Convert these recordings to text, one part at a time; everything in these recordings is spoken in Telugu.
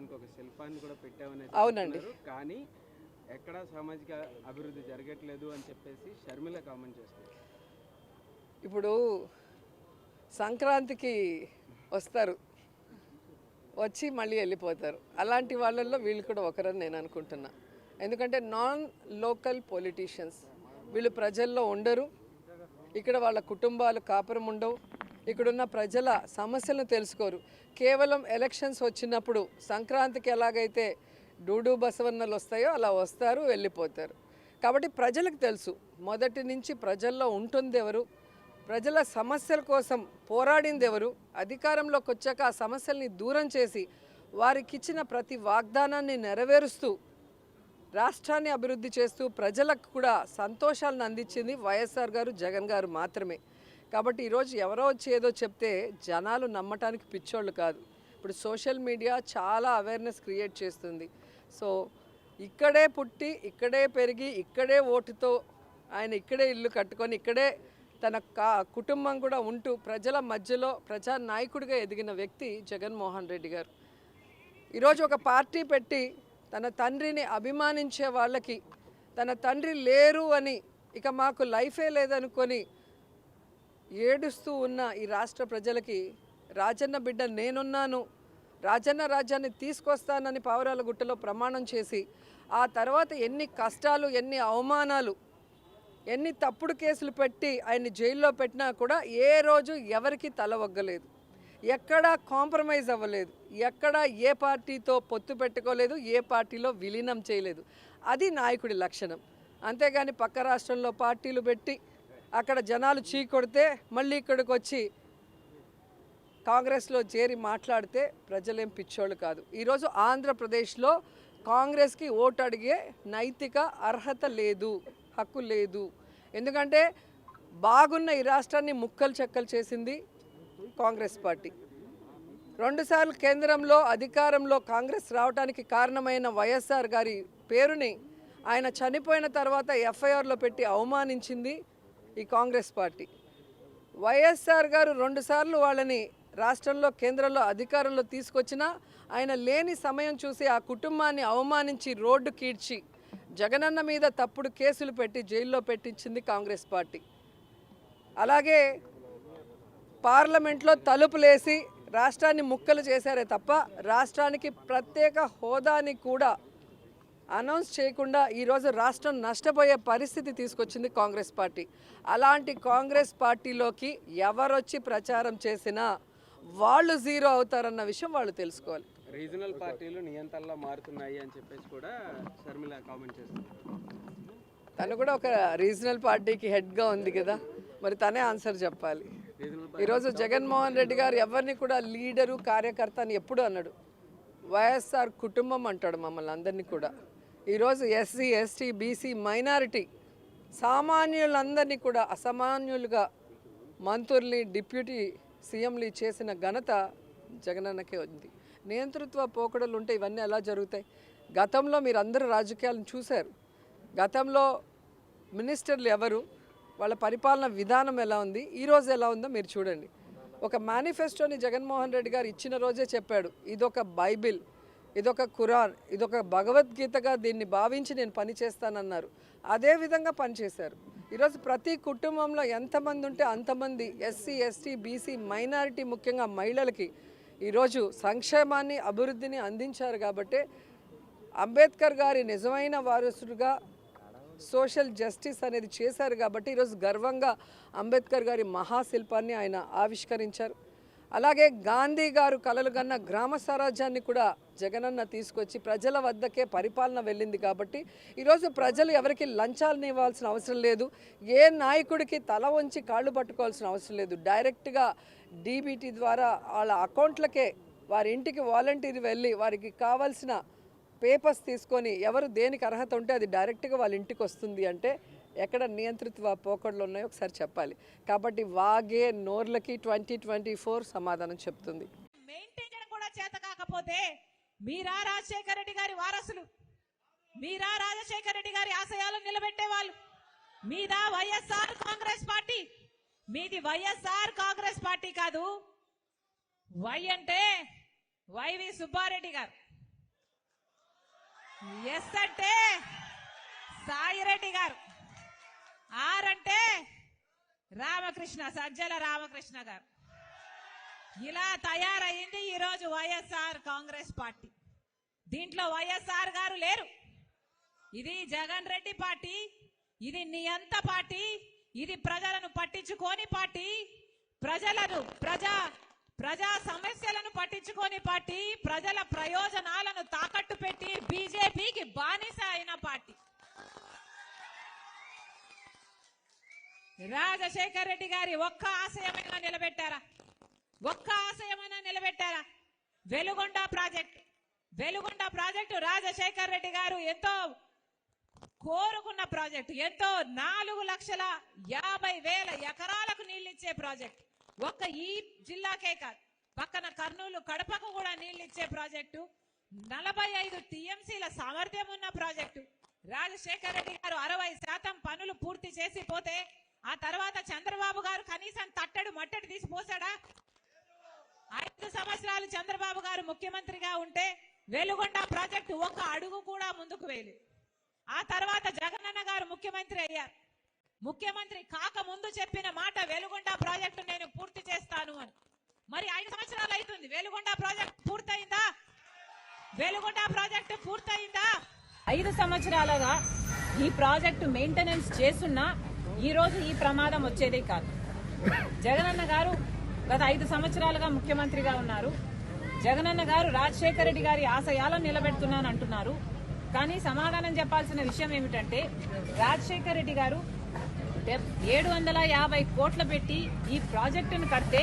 దానికి ఒక శిల్పాన్ని కూడా పెట్టామని అవునండి. కానీ ఎక్కడ సామాజిక అభివృద్ధి జరగట్లేదు అని చెప్పేసి షర్మిల కామెంట్ చేస్తారు. ఇప్పుడు సంక్రాంతికి వస్తారు, వచ్చి మళ్ళీ వెళ్ళిపోతారు. అలాంటి వాళ్ళల్లో వీళ్ళు కూడా ఒకరని నేను అనుకుంటున్నా. ఎందుకంటే నాన్ లోకల్ పొలిటీషియన్స్, వీళ్ళు ప్రజల్లో ఉండరు, ఇక్కడ వాళ్ళ కుటుంబాలు కాపురం ఉండవు, ఇక్కడున్న ప్రజల సమస్యలను తెలుసుకోరు. కేవలం ఎలక్షన్స్ వచ్చినప్పుడు సంక్రాంతికి ఎలాగైతే డూడు బసవన్నలు వస్తాయో అలా వస్తారు, వెళ్ళిపోతారు. కాబట్టి ప్రజలకు తెలుసు మొదటి నుంచి ప్రజల్లో ఉంటుంది ఎవరు, ప్రజల సమస్యల కోసం పోరాడింది ఎవరు, అధికారంలోకి వచ్చాక ఆ సమస్యల్ని దూరం చేసి వారికి ఇచ్చిన ప్రతి వాగ్దానాన్ని నెరవేరుస్తూ రాష్ట్రాన్ని అభివృద్ధి చేస్తూ ప్రజలకు కూడా సంతోషాలను అందించింది వైఎస్ఆర్ గారు, జగన్ గారు మాత్రమే. కాబట్టి ఈరోజు ఎవరో వచ్చి ఏదో చెప్తే జనాలు నమ్మటానికి పిచ్చోళ్ళు కాదు. ఇప్పుడు సోషల్ మీడియా చాలా అవేర్నెస్ క్రియేట్ చేస్తుంది. సో ఇక్కడే పుట్టి, ఇక్కడే పెరిగి, ఇక్కడే ఓటుతో ఆయన ఇక్కడే ఇల్లు కట్టుకొని, ఇక్కడే తన కుటుంబం కూడా ఉంటూ ప్రజల మధ్యలో ప్రజానాయకుడిగా ఎదిగిన వ్యక్తి జగన్మోహన్ రెడ్డి గారు. ఈరోజు ఒక పార్టీ పెట్టి తన తండ్రిని అభిమానించే వాళ్ళకి తన తండ్రి లేరు అని, ఇక మాకు లైఫే లేదనుకొని ఏడుస్తూ ఉన్న ఈ రాష్ట్ర ప్రజలకి రాజన్న బిడ్డ నేనున్నాను, రాజన్న రాజ్యాన్ని తీసుకొస్తానని పావురాల గుట్టలో ప్రమాణం చేసి ఆ తర్వాత ఎన్ని కష్టాలు, ఎన్ని అవమానాలు, ఎన్ని తప్పుడు కేసులు పెట్టి ఆయన్ని జైల్లో పెట్టినా కూడా ఏ రోజు ఎవరికి తల ఒగ్గలేదు, ఎక్కడా కాంప్రమైజ్ అవ్వలేదు, ఎక్కడా ఏ పార్టీతో పొత్తు పెట్టుకోలేదు, ఏ పార్టీలో విలీనం చేయలేదు. అది నాయకుడి లక్షణం. అంతేగాని పక్క రాష్ట్రంలో పార్టీలు పెట్టి అక్కడ జనాలు చీకొడితే మళ్ళీ ఇక్కడికి వచ్చి కాంగ్రెస్లో చేరి మాట్లాడితే ప్రజలేం పిచ్చోళ్ళు కాదు. ఈరోజు ఆంధ్రప్రదేశ్లో కాంగ్రెస్కి ఓటు అడిగే నైతిక అర్హత లేదు, హక్కు లేదు. ఎందుకంటే బాగున్న ఈ రాష్ట్రాన్ని ముక్కలు చెక్కలు చేసింది కాంగ్రెస్ పార్టీ. 2 సార్లు కేంద్రంలో అధికారంలో కాంగ్రెస్ రావడానికి కారణమైన వైఎస్ఆర్ గారి పేరుని ఆయన చనిపోయిన తర్వాత ఎఫ్ఐఆర్లో పెట్టి అవమానించింది ఈ కాంగ్రెస్ పార్టీ. వైఎస్ఆర్ గారు 2 సార్లు వాళ్ళని రాష్ట్రంలో కేంద్రంలో అధికారంలో తీసుకొచ్చినా ఆయన లేని సమయం చూసి ఆ కుటుంబాన్ని అవమానించి రోడ్డు కీడ్చి జగనన్న మీద తప్పుడు కేసులు పెట్టి జైల్లో పెట్టించింది కాంగ్రెస్ పార్టీ. అలాగే పార్లమెంట్లో తలుపులేసి రాష్ట్రాన్ని ముక్కలు చేశారే తప్ప రాష్ట్రానికి ప్రత్యేక హోదాని కూడా అనౌన్స్ చేయకుండా ఈరోజు రాష్ట్రం నష్టపోయే పరిస్థితి తీసుకొచ్చింది కాంగ్రెస్ పార్టీ. అలాంటి కాంగ్రెస్ పార్టీలోకి ఎవరొచ్చి ప్రచారం చేసినా వాళ్ళు జీరో అవుతారన్న విషయం వాళ్ళు తెలుసుకోవాలి. రీజనల్ పార్టీలు నియంత్రణలో మారుతున్నాయి అని చెప్పేసి కూడా షర్మిల కామెంట్ చేస్తారు. తను కూడా ఒక రీజనల్ పార్టీకి హెడ్గా ఉంది కదా, మరి తనే ఆన్సర్ చెప్పాలి. ఈరోజు జగన్మోహన్ రెడ్డి గారు ఎవరిని కూడా లీడరు, కార్యకర్త అని ఎప్పుడు అన్నాడు. వైఎస్ఆర్ కుటుంబం అంటాడు మమ్మల్ని అందరినీ కూడా. ఈరోజు ఎస్సీ, ఎస్టీ, బీసీ, మైనారిటీ సామాన్యులందరినీ కూడా అసామాన్యులుగా మంత్రుల్ని, డిప్యూటీ సీఎంలు చేసిన ఘనత జగనన్నకే ఉంది. నియంతృత్వ పోకడలు ఉంటే ఇవన్నీ ఎలా జరుగుతాయి? గతంలో మీరు అందరూ రాజకీయాలను చూశారు. గతంలో మినిస్టర్లు ఎవరు, వాళ్ళ పరిపాలన విధానం ఎలా ఉంది, ఈరోజు ఎలా ఉందో మీరు చూడండి. ఒక మేనిఫెస్టోని జగన్మోహన్ రెడ్డి గారు ఇచ్చిన రోజే చెప్పాడు, ఇదొక బైబిల్, ఇదొక ఖురాన్, ఇదొక భగవద్గీతగా దీన్ని భావించి నేను పనిచేస్తానన్నారు. అదేవిధంగా పనిచేశారు. ఈరోజు ప్రతి కుటుంబంలో ఎంతమంది ఉంటే అంతమంది ఎస్సీ, ఎస్టీ, బీసీ, మైనారిటీ, ముఖ్యంగా మహిళలకి ఈరోజు సంక్షేమాన్ని, అభివృద్ధిని అందించారు. కాబట్టి అంబేద్కర్ గారి నిజమైన వారసుడుగా సోషల్ జస్టిస్ అనేది చేశారు. కాబట్టి ఈరోజు గర్వంగా అంబేద్కర్ గారి మహాశిల్పాన్ని ఆయన ఆవిష్కరించారు. అలాగే గాంధీ గారు కలలు కన్న గ్రామ స్వరాజ్యాన్ని కూడా జగనన్న తీసుకొచ్చి ప్రజల వద్దకే పరిపాలన వెళ్ళింది. కాబట్టి ఈరోజు ప్రజలు ఎవరికి లంచాలను ఇవ్వాల్సిన అవసరం లేదు, ఏ నాయకుడికి తల వంచి కాళ్ళు పట్టుకోవాల్సిన అవసరం లేదు. డైరెక్ట్గా డీబీటీ ద్వారా వాళ్ళ అకౌంట్లకే వారి ఇంటికి వాలంటీర్ వెళ్ళి వారికి కావాల్సిన పేపర్స్ తీసుకొని ఎవరు దేనికి అర్హత ఉంటే అది డైరెక్ట్గా వాళ్ళ ఇంటికి వస్తుంది. అంటే ఎక్కడ నియంత్రిత పోకడలు ఉన్నాయో ఒకసారి చెప్పాలి. కాబట్టి వాగే నోర్లకి 2024 సమాధానం చెప్తుంది. మెయింటైన్ చేయడం కూడా చేత కాకపోతే మీరా రాజశేఖర రెడ్డి గారి వారసులు, మీరా రాజశేఖర రెడ్డి గారి ఆశయాలను నిలబెట్టే వాళ్ళు, మీదా వైఎస్ఆర్ కాంగ్రెస్ పార్టీ. మీది వైఎస్ఆర్ కాంగ్రెస్ పార్టీ కాదు. వై అంటే వైవి సుబ్బారెడ్డి గారు, ఎస్ అంటే సాయిరెడ్డి గారు, ఆర్ అంటే రామకృష్ణ, సజ్జల రామకృష్ణ గారు. ఇలా తయారైంది ఈరోజు వైఎస్ఆర్ కాంగ్రెస్ పార్టీ. దీంట్లో వైఎస్ఆర్ గారు లేరు. ఇది జగన్ రెడ్డి పార్టీ, ఇది నియంత పార్టీ, ఇది ప్రజలను పట్టించుకోని పార్టీ, ప్రజా సమస్యలను పట్టించుకోని పార్టీ, ప్రజల ప్రయోజనాలను తాకట్టు పెట్టి బీజేపీకి బానిస అయిన పార్టీ. రాజశేఖర రెడ్డి గారి ఒక్క ఆశయమైనా నిలబెట్టారా? ఒక్క ఆశయమైనా నిలబెట్టారా? వెలుగొండ ప్రాజెక్టు రాజశేఖర రెడ్డి గారు ఎంతో కోరుకున్న ప్రాజెక్టు, ఎంతో 4,50,000 ఎకరాలకు నీళ్లిచ్చే ప్రాజెక్టు. ఒక్క ఈ జిల్లాకే కాదు, పక్కన కర్నూలు, కడపకు కూడా నీళ్లిచ్చే ప్రాజెక్టు. 45 టీఎంసీల సామర్థ్యం ఉన్న ప్రాజెక్టు. రాజశేఖర రెడ్డి గారు 60% పనులు పూర్తి చేసి పోతే ఆ తర్వాత చంద్రబాబు గారు కనీసం తట్టడు మట్టడి తీసి పోసాడా? 5 సంవత్సరాలు చంద్రబాబు గారు ముఖ్యమంత్రిగా ఉంటే వెలుగొండ ప్రాజెక్టు ఒక్క అడుగు కూడా ముందుకు వేయలేదు. ఆ తర్వాత జగనన్న గారు ముఖ్యమంత్రి అయ్యారు. ముఖ్యమంత్రి కాక ముందు చెప్పిన మాట వెలుగొండ ప్రాజెక్టు నేను పూర్తి చేస్తాను అని. మరి 5 సంవత్సరాలు అవుతుంది, వెలుగొండ ప్రాజెక్టు పూర్తయిందా? వెలుగొండ ప్రాజెక్టు పూర్తయిందా? 5 సంవత్సరాలుగా ఈ ప్రాజెక్టు మెయింటెనెన్స్ చేస్తున్నా ఈ రోజు ఈ ప్రమాదం వచ్చేదే కాదు. జగనన్న గారు గత 5 సంవత్సరాలుగా ముఖ్యమంత్రిగా ఉన్నారు. జగనన్న గారు రాజశేఖర రెడ్డి గారి ఆశయాలను నిలబెడుతున్నాను అంటున్నారు. కానీ సమాధానం చెప్పాల్సిన విషయం ఏమిటంటే, రాజశేఖర రెడ్డి గారు 750 కోట్లు పెట్టి ఈ ప్రాజెక్టును కడితే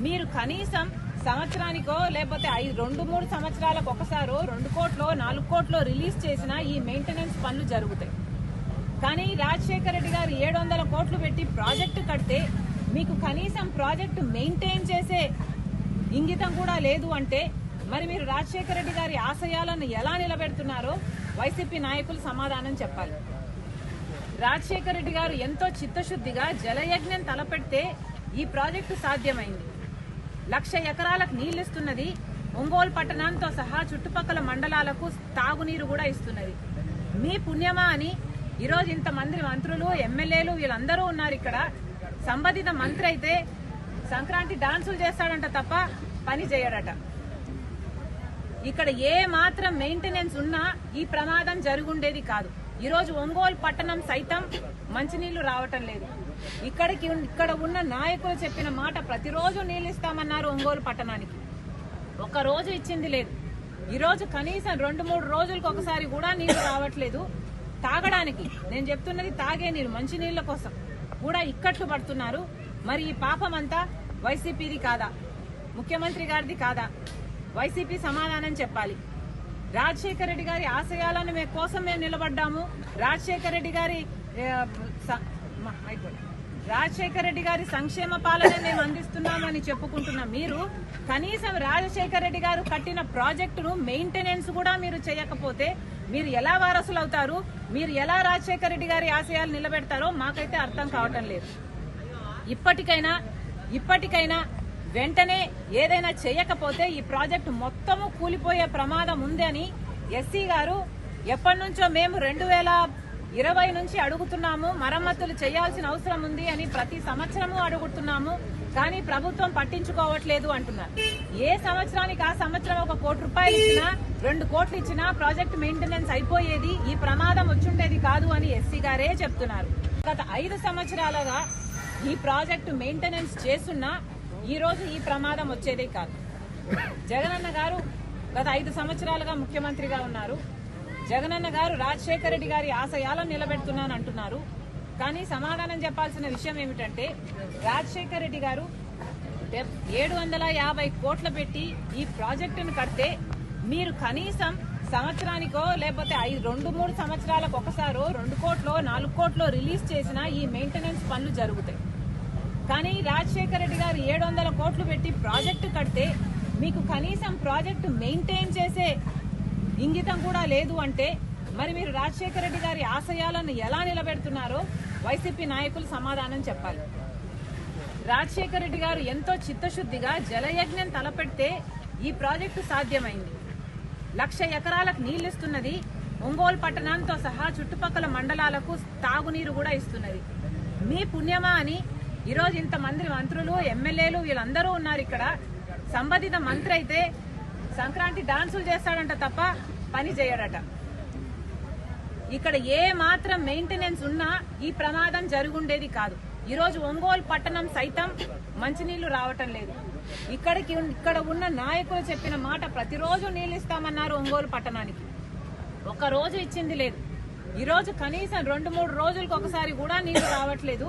మీరు కనీసం సంవత్సరానికో లేకపోతే 2-3 సంవత్సరాలకు ఒకసారో 2 కోట్లో 4 కోట్లో రిలీజ్ చేసినా ఈ మెయింటెనెన్స్ పనులు జరుగుతాయి. కానీ రాజశేఖర రెడ్డి గారు 700 కోట్లు పెట్టి ప్రాజెక్టు కడితే మీకు కనీసం ప్రాజెక్టు మెయింటైన్ చేసే ఇంగితం కూడా లేదు అంటే మరి మీరు రాజశేఖర రెడ్డి గారి ఆశయాలను ఎలా నిలబెడుతున్నారో వైసీపీ నాయకులు సమాధానం చెప్పాలి. రాజశేఖర రెడ్డి గారు ఎంతో చిత్తశుద్ధిగా జలయజ్ఞం తలపెడితే ఈ ప్రాజెక్టు సాధ్యమైంది. 1,00,000 ఎకరాలకు నీళ్లిస్తున్నది. ఒంగోలు పట్టణంతో సహా చుట్టుపక్కల మండలాలకు తాగునీరు కూడా ఇస్తున్నది. మీ పుణ్యమా అని ఈరోజు ఇంతమంది మంత్రులు, ఎమ్మెల్యేలు వీళ్ళందరూ ఉన్నారు ఇక్కడ. సంబంధిత మంత్రి అయితే సంక్రాంతి డాన్సులు చేస్తాడంట తప్ప పని చేయడట. ఇక్కడ ఏ మాత్రం మెయింటెనెన్స్ ఉన్నా ఈ ప్రమాదం జరుగుండేది కాదు. ఈరోజు ఒంగోలు పట్టణం సైతం మంచినీళ్లు రావటం లేదు. ఇక్కడ ఉన్న నాయకులు చెప్పిన మాట ప్రతిరోజు నీళ్ళు ఇస్తామన్నారు ఒంగోలు పట్టణానికి. ఒక రోజు ఇచ్చింది లేదు. ఈరోజు కనీసం 2-3 రోజులకు ఒకసారి కూడా నీళ్లు రావట్లేదు. తాగడానికి, నేను చెప్తున్నది తాగే నీరు, మంచి నీళ్ల కోసం కూడా ఇక్కట్లు పడుతున్నారు. మరి ఈ పాపం అంతా వైసీపీది కాదా? ముఖ్యమంత్రి గారిది కాదా? వైసీపీ సమాధానం చెప్పాలి. రాజశేఖర రెడ్డి గారి ఆశయాలను కోసం మేము నిలబడ్డాము. రాజశేఖర రెడ్డి గారి సంక్షేమ పాలన మేము అందిస్తున్నామని చెప్పుకుంటున్నాం. మీరు కనీసం రాజశేఖర రెడ్డి గారు కట్టిన ప్రాజెక్టును మెయింటెనెన్స్ కూడా మీరు చేయకపోతే మీరు ఎలా వారసులు అవుతారు? మీరు ఎలా రాజశేఖర రెడ్డి గారి ఆశయాలు నిలబెడతారో మాకైతే అర్థం కావటం లేదు. ఇప్పటికైనా వెంటనే ఏదైనా చేయకపోతే ఈ ప్రాజెక్టు మొత్తము కూలిపోయే ప్రమాదం ఉంది అని ఎస్సీ గారు ఎప్పటి నుంచో మేము 2020 నుంచి అడుగుతున్నాము. మరమ్మతులు చేయాల్సిన అవసరం ఉంది అని ప్రతి సంవత్సరము అడుగుతున్నాము. కానీ ప్రభుత్వం పట్టించుకోవట్లేదు అంటున్నారు. ఏ సంవత్సరానికి ఆ సంవత్సరం 1 కోటి రూపాయలు ఇచ్చినా 2 కోట్లు ఇచ్చినా ప్రాజెక్ట్ మెయింటెనెన్స్ అయిపోయేది, ఈ ప్రమాదం వచ్చుండేది కాదు అని ఎస్సీ గారే చెప్తున్నారు. గత 5 సంవత్సరాలుగా ఈ ప్రాజెక్టు మెయింటెనెన్స్ చేస్తున్నా ఈ రోజు ఈ ప్రమాదం వచ్చేదే కాదు. జగనన్న గారు గత 5 సంవత్సరాలుగా ముఖ్యమంత్రిగా ఉన్నారు. జగనన్న గారు రాజశేఖర రెడ్డి గారి ఆశయాలను నిలబెడుతున్నాను అంటున్నారు. కానీ సమాధానం చెప్పాల్సిన విషయం ఏమిటంటే, రాజశేఖర రెడ్డి గారు 750 కోట్లు పెట్టి ఈ ప్రాజెక్టును కడితే మీరు కనీసం సంవత్సరానికో లేకపోతే 2-3 సంవత్సరాలకు ఒకసారో 2 కోట్లో 4 కోట్లో రిలీజ్ చేసినా ఈ మెయింటెనెన్స్ పనులు జరుగుతాయి. కానీ రాజశేఖర రెడ్డి గారు 700 కోట్లు పెట్టి ప్రాజెక్టు కడితే మీకు కనీసం ప్రాజెక్టు మెయింటైన్ చేసే ఇంగితం కూడా లేదు అంటే మరి మీరు రాజశేఖర రెడ్డి గారి ఆశయాలను ఎలా నిలబెడుతున్నారో వైసీపీ నాయకులు సమాధానం చెప్పాలి. రాజశేఖర రెడ్డి గారు ఎంతో చిత్తశుద్ధిగా జలయజ్ఞం తలపెడితే ఈ ప్రాజెక్టు సాధ్యమైంది. 1,00,000 ఎకరాలకు నీళ్లిస్తున్నది. ఒంగోలు పట్టణంతో సహా చుట్టుపక్కల మండలాలకు తాగునీరు కూడా ఇస్తున్నది. మీ పుణ్యమా అని ఈరోజు ఇంతమంది మంత్రులు, ఎమ్మెల్యేలు వీళ్ళందరూ ఉన్నారు ఇక్కడ. సంబంధిత మంత్రి అయితే సంక్రాంతి డాన్సులు చేస్తాడంట తప్ప పని చేయడట. ఇక్కడ ఏ మాత్రం మెయింటెనెన్స్ ఉన్నా ఈ ప్రమాదం జరుగుండేది కాదు. ఈరోజు ఒంగోలు పట్టణం సైతం మంచినీళ్లు రావటం లేదు. ఇక్కడ ఉన్న నాయకులు చెప్పిన మాట ప్రతిరోజు నీళ్ళు ఇస్తామన్నారు ఒంగోలు పట్టణానికి, ఒక్క రోజు ఇచ్చింది లేదు. ఈరోజు కనీసం 2-3 రోజులకు ఒకసారి కూడా నీళ్లు రావట్లేదు.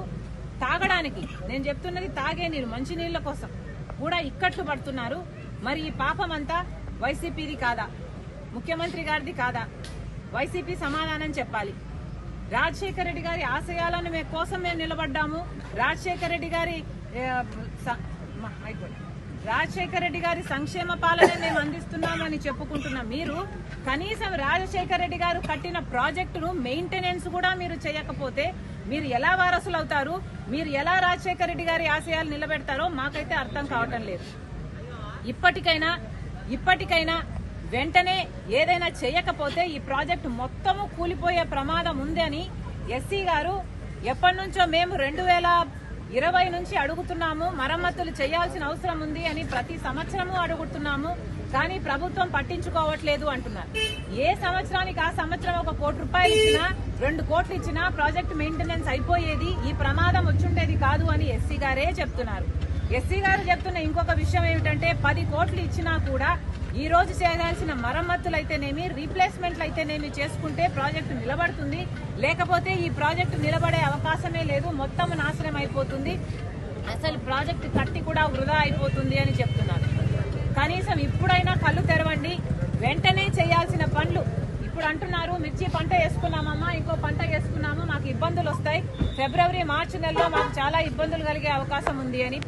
తాగడానికి, నేను చెప్తున్నది తాగే నీరు, మంచి నీళ్ల కోసం కూడా ఇక్కట్లు పడుతున్నారు. మరి ఈ పాపం అంతా వైసీపీది కాదా, ముఖ్యమంత్రి గారిది కాదా? వైసీపీ సమాధానం చెప్పాలి. రాజశేఖర రెడ్డి గారి ఆశయాలను కోసం మేము నిలబడ్డాము. రాజశేఖర రెడ్డి గారి సంక్షేమ పాలన మేము అందిస్తున్నామని చెప్పుకుంటున్న మీరు కనీసం రాజశేఖర రెడ్డి గారు కట్టిన ప్రాజెక్టును మెయింటెనెన్స్ కూడా మీరు చేయకపోతే మీరు ఎలా వారసులు అవుతారు? మీరు ఎలా రాజశేఖర రెడ్డి గారి ఆశయాలు నిలబెడతారో మాకైతే అర్థం కావటం లేదు. ఇప్పటికైనా వెంటనే ఏదైనా చేయకపోతే ఈ ప్రాజెక్టు మొత్తము కూలిపోయే ప్రమాదం ఉంది అని ఎస్సీ గారు ఎప్పటి నుంచో మేము 2020 నుంచి అడుగుతున్నాము. మరమ్మతులు చేయాల్సిన అవసరం ఉంది అని ప్రతి సంవత్సరము అడుగుతున్నాము. కానీ ప్రభుత్వం పట్టించుకోవట్లేదు అంటున్నారు. ఏ సంవత్సరానికి ఆ సంవత్సరం 1 కోటి రూపాయలు ఇచ్చినా 2 కోట్లు ఇచ్చినా ప్రాజెక్ట్ మెయింటెనెన్స్ అయిపోయేది, ఈ ప్రమాదం వచ్చుండేది కాదు అని ఎస్సీ గారే చెప్తున్నారు. ఎస్సీ గారు చెప్తున్న ఇంకొక విషయం ఏమిటంటే 10 కోట్లు ఇచ్చినా కూడా ఈ రోజు చేయాల్సిన మరమ్మతులు అయితేనేమి, రీప్లేస్మెంట్లు అయితేనేమి చేసుకుంటే ప్రాజెక్టు నిలబడుతుంది. లేకపోతే ఈ ప్రాజెక్టు నిలబడే అవకాశమే లేదు, మొత్తం నాశనం అయిపోతుంది, అసలు ప్రాజెక్టు కట్టి కూడా వృధా అయిపోతుంది అని చెప్తున్నారు. కనీసం ఇప్పుడైనా కళ్ళు తెరవండి. వెంటనే చేయాల్సిన పనులు ఇప్పుడు అంటున్నారు. మిర్చి పంట వేసుకున్నామమ్మా, ఇంకో పంట వేసుకున్నాము, మాకు ఇబ్బందులు వస్తాయి, ఫిబ్రవరి మార్చి నెలలో మాకు చాలా ఇబ్బందులు కలిగే అవకాశం ఉంది అని.